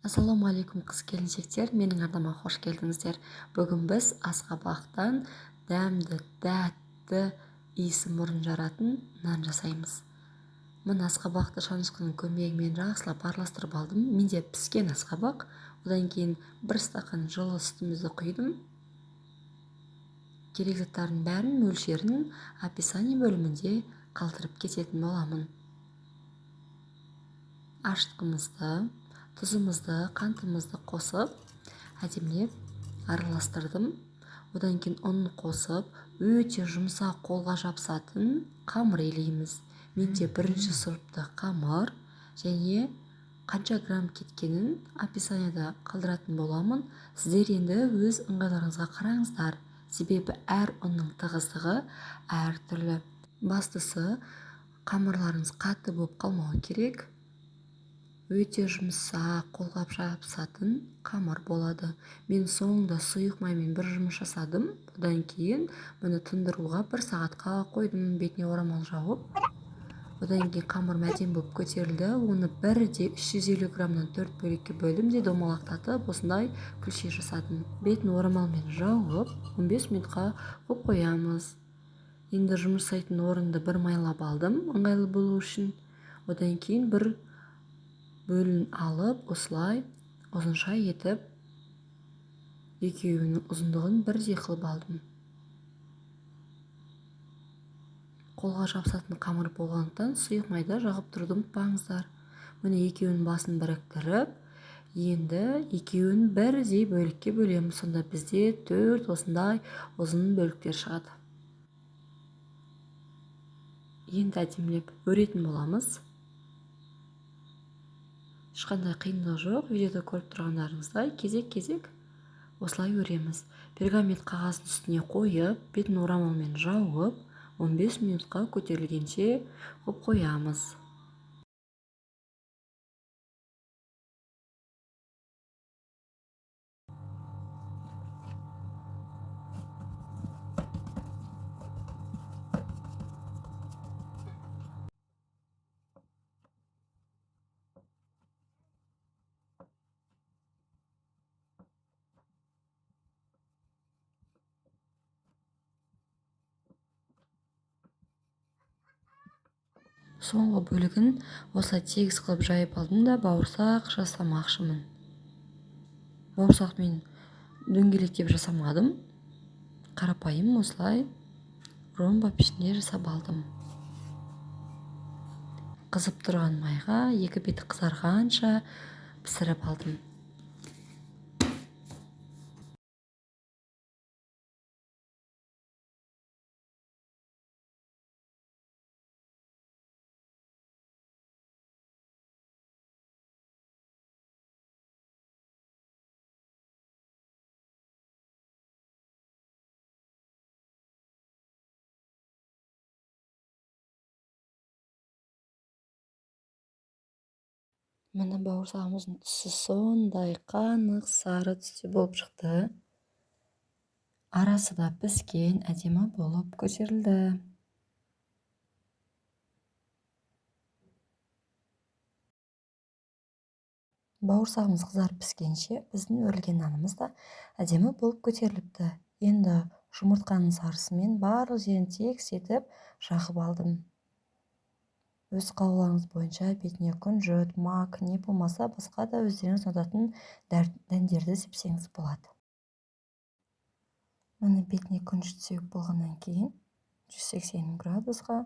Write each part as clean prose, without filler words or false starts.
Ассалаумағалейкум қыз-келіншектер, менің арнама қош келдіңіздер. Бүгін біз асқабақтан дәмді, тәтті, иісі мұрын жаратын нан жасаймыз. Мына асқабақты шанышқының көмегімен жақсылап араластырып алдым. Менде піскен асқабақ. Одан кейін бір стақан жылы сүтімізді құйдым. Керек заттардың бәрін мөлшерін описание бөлімінде қалдырып кететін боламын. Ашытқымызды, тұзымызды, қантымызды қосып, әдемілеп араластырдым. Одан кейін ұнын қосып, өте жұмсақ қолға жабысатын қамыр илейміз. Менде бірінші сұрыпты қамыр және қанша грамм кеткенін описаниеда қалдыратын боламын. Сіздер енді өз ыңғайларыңызға қараңыздар. Себебі әр ұнның тығыздығы әртүрлі. Бастысы, қамырларыңыз қатты болып қалмауы керек. Өте жұмсақ, қолға жабысатын қамыр болады. Мен соңында сұйық маймен бір жұмыс жасадым. Одан кейін мұны тындыруға 1 сағатқа қойдым, бетіне орамал жауып. Одан кейін қамыр әдемі болып көтерілді. Оны бірде 350 граммнан 4 бөлікке бөлдім де домалақтатып, осындай күлше жасадым. Бетін орамалмен жауып, 15 минутқа қойып қоямыз. Енді жұмыс жасайтын орынды бір майлап алдым, ыңғайлы болу үшін. Одан кейін бір бөлін алып, осылай ұзынша етіп, екеуінің ұзындығын бірдей қылып алдым. Қолға жабысатын қамыр болғандықтан сұйық майда жағып тұрды, ұмытпаңыздар. Міне екеуінің басын біріктіріп, енді екеуін бірдей бөлікке бөлеміз. Сонда бізде 4 осындай ұзын бөліктер шығады. Енді әдемілеп өретін боламыз. Ешқандай қиындық жоқ. Видеода көріп тұрғандарыңыздай кезек-кезек осылай өреміз. Пергамент қағаздың үстіне қойып, бетін орамалмен жауып, 15 минутқа көтерілгенше қойып қоямыз. Соңғы бөлігін осылай тегіс қылып жайып алдым да бауырсақ жасамақшымын. Бауырсақ мен дөңгелектеп жасамадым. Қарапайым осылай ромба пішінде жасап алдым. Қызып тұрған майға екі беті қызарғанша пісіріп алдым. Мына бауырсағымыздың түсі сондай қанық сары түсте болып шықты. Арасы да піскен, әдемі болып көтерілді. Бауырсағымыз қызарып піскенше, біздің өрілген нанымыз да әдемі болып көтеріліпті. Енді жұмыртқаның сарысымен барлық жерін тегіс етіп жағып алдым. Өз қалауларыңыз бойынша бетіне күнжіт, мак, не болмаса басқа да өздеріңіз ұнататын дәндерді сепсеңіз болады. Міне бетіне күнжіт сеуіп болғаннан кейін 180 градусқа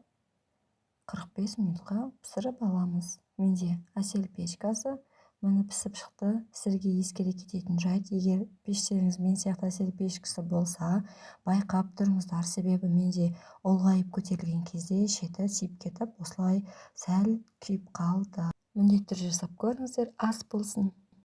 45 минутқа пісіріп аламыз. Менде әсел печкасы міне пісіп шықты. Сіздерге ескере кететін жайт, егер пештеріңіз мен сияқты әсел печкасы болса, байқап тұрыңыздар. Себебі менде ұлғайып көтерілген кезде шеті тиіп кетіп, осылай сәл күйіп қалды. Міндетті түрде жасап көріңіздер, ас болсын.